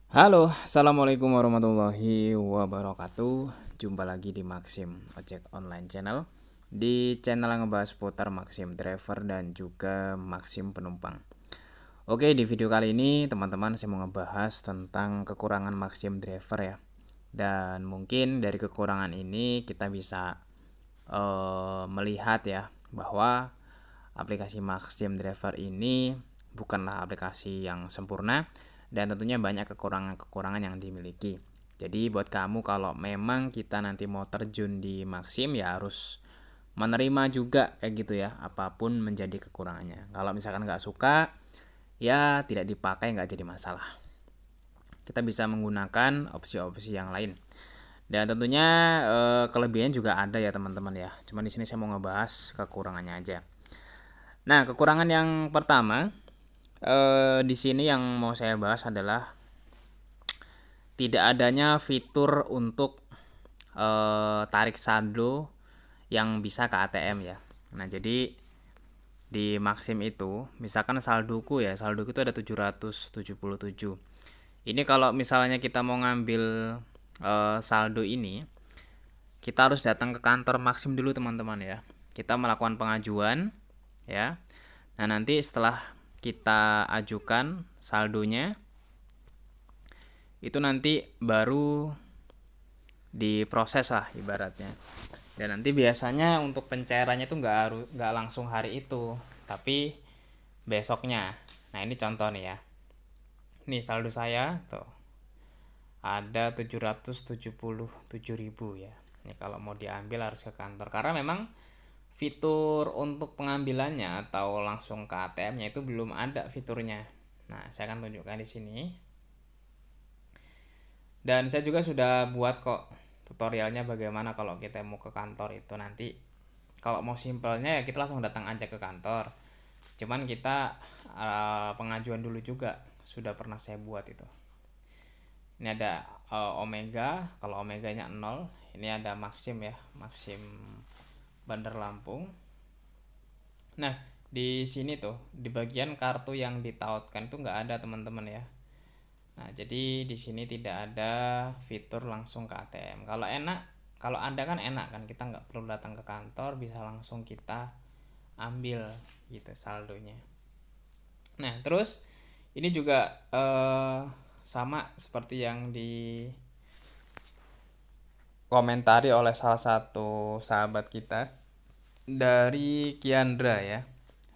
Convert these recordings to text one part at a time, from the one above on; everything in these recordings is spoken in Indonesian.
Halo, assalamualaikum warahmatullahi wabarakatuh. Jumpa lagi di Maxim Ojek Online Channel. Di channel yang ngebahas seputar Maxim Driver dan juga Maxim Penumpang. Oke, di video kali ini teman-teman saya mau ngebahas tentang kekurangan Maxim Driver ya. Dan mungkin dari kekurangan ini kita bisa melihat ya bahwa aplikasi Maxim Driver ini bukanlah aplikasi yang sempurna dan tentunya banyak kekurangan-kekurangan yang dimiliki. Jadi buat kamu kalau memang kita nanti mau terjun di Maxim ya harus menerima juga kayak gitu ya, apapun menjadi kekurangannya. Kalau misalkan nggak suka ya tidak dipakai, nggak jadi masalah. Kita bisa menggunakan opsi-opsi yang lain. Dan tentunya kelebihan juga ada ya teman-teman ya. Cuman di sini saya mau ngebahas kekurangannya aja. Nah, kekurangan yang pertama di sini yang mau saya bahas adalah tidak adanya fitur untuk tarik saldo yang bisa ke ATM ya. Nah, jadi di Maxim itu, misalkan saldoku itu ada 777. Ini kalau misalnya kita mau ngambil saldo ini, kita harus datang ke kantor Maxim dulu teman-teman ya. Kita melakukan pengajuan ya. Nah, nanti setelah kita ajukan saldonya itu nanti baru diproses lah ibaratnya. Dan nanti biasanya untuk pencairannya itu nggak langsung hari itu, tapi besoknya. Nah, ini contoh nih ya. Nih saldo saya tuh ada 777.000 ya. Ini kalau mau diambil harus ke kantor karena memang fitur untuk pengambilannya atau langsung ke ATM-nya itu belum ada fiturnya. Nah, saya akan tunjukkan di sini. Dan saya juga sudah buat kok tutorialnya bagaimana kalau kita mau ke kantor itu nanti. Kalau mau simpelnya ya kita langsung datang aja ke kantor. Cuman kita pengajuan dulu juga sudah pernah saya buat itu. Ini ada Omega, kalau Omeganya 0. Ini ada Maxim ya, Maxim Bandar Lampung. Nah, di sini tuh di bagian kartu yang ditautkan itu nggak ada teman-teman ya. Nah, jadi di sini tidak ada fitur langsung ke ATM. Kalau ada kan enak kan, kita nggak perlu datang ke kantor, bisa langsung kita ambil gitu saldonya. Nah, terus ini juga sama seperti yang di komentari oleh salah satu sahabat kita dari Kiandra ya.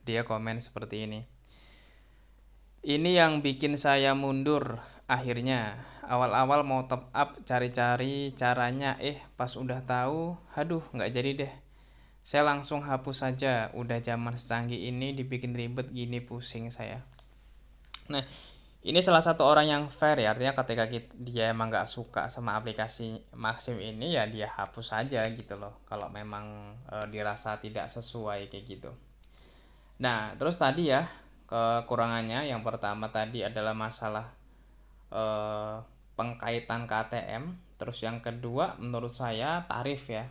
Dia komen seperti ini. Ini yang bikin saya mundur akhirnya. Awal-awal mau top up cari-cari caranya, pas udah tahu, aduh nggak jadi deh. Saya langsung hapus saja. Udah zaman secanggih ini dibikin ribet gini pusing saya. Nah, ini salah satu orang yang fair ya. Artinya ketika dia emang nggak suka sama aplikasi Maxim ini ya dia hapus saja gitu loh. Kalau memang dirasa tidak sesuai kayak gitu. Nah, terus tadi ya kekurangannya yang pertama tadi adalah masalah eh, pengkaitan KTM. Terus yang kedua menurut saya tarif ya.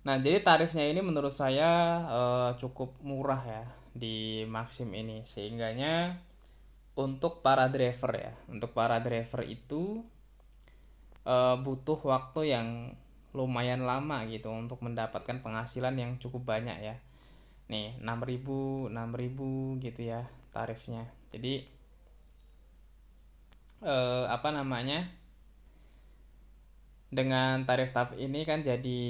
Nah, jadi tarifnya ini menurut saya cukup murah ya di Maxim ini. Sehingganya untuk para driver ya. Untuk para driver itu butuh waktu yang lumayan lama gitu untuk mendapatkan penghasilan yang cukup banyak ya. Nih, 6.000 gitu ya tarifnya. Jadi apa namanya? Dengan tarif ini kan jadi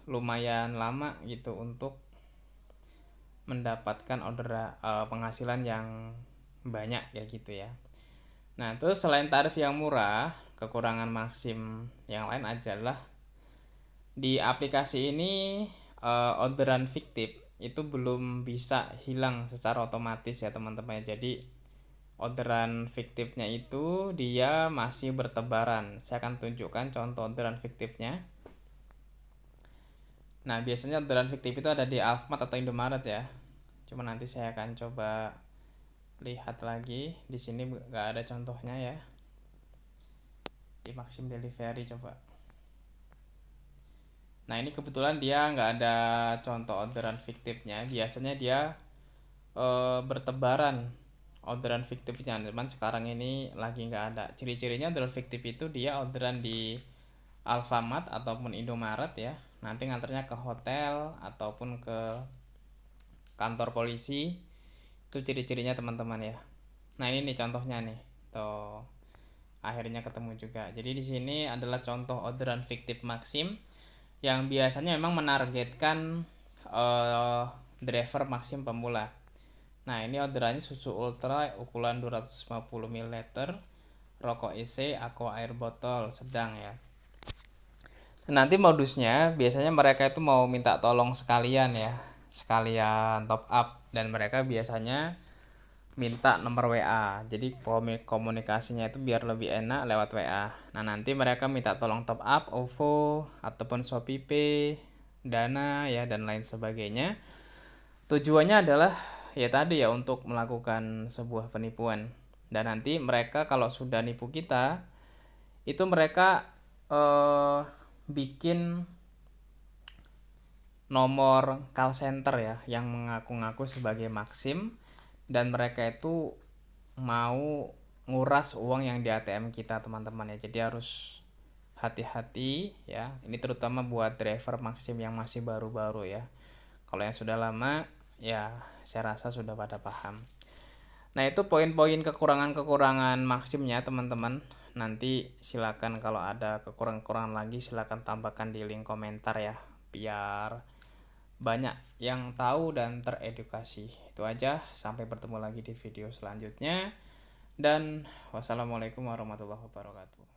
lumayan lama gitu untuk mendapatkan penghasilan yang banyak ya gitu ya. Nah, terus selain tarif yang murah, kekurangan Maxim yang lain adalah di aplikasi ini orderan fiktif itu belum bisa hilang secara otomatis ya teman-teman. Jadi orderan fiktifnya itu dia masih bertebaran. Saya akan tunjukkan contoh orderan fiktifnya. Nah, biasanya orderan fiktif itu ada di Alfamart atau Indomaret ya. Cuma nanti saya akan coba lihat lagi. Di sini nggak ada contohnya ya. Di Maxim Delivery coba. Nah, ini kebetulan dia nggak ada contoh orderan fiktifnya. Biasanya dia bertebaran orderan fiktifnya, teman. Sekarang ini lagi nggak ada. Ciri-cirinya orderan fiktif itu dia orderan di Alfamart ataupun Indomaret ya. Nanti nganternya ke hotel ataupun ke kantor polisi. Itu ciri-cirinya teman-teman ya. Nah, ini nih contohnya nih. Tuh. Akhirnya ketemu juga. Jadi di sini adalah contoh orderan fiktif Maxim yang biasanya memang menargetkan driver Maxim pemula. Nah, ini orderannya susu ultra ukuran 250 ml, rokok EC, aqua air botol sedang ya. Nanti modusnya biasanya mereka itu mau minta tolong sekalian ya, sekalian top up, dan mereka biasanya minta nomor WA. Jadi komunikasinya itu biar lebih enak lewat WA. Nah, nanti mereka minta tolong top up OVO ataupun ShopeePay, Dana ya, dan lain sebagainya. Tujuannya adalah ya tadi ya, untuk melakukan sebuah penipuan. Dan nanti mereka kalau sudah nipu kita, itu mereka bikin nomor call center ya yang mengaku-ngaku sebagai Maxim, dan mereka itu mau nguras uang yang di ATM kita teman-teman ya. Jadi harus hati-hati ya, ini terutama buat driver Maxim yang masih baru-baru ya. Kalau yang sudah lama ya saya rasa sudah pada paham. Nah, itu poin-poin kekurangan-kekurangan Maximnya teman-teman. Nanti silakan kalau ada kekurangan-kekurangan lagi silakan tambahkan di link komentar ya, biar banyak yang tahu dan teredukasi. Itu aja, sampai bertemu lagi di video selanjutnya, dan wassalamualaikum warahmatullahi wabarakatuh.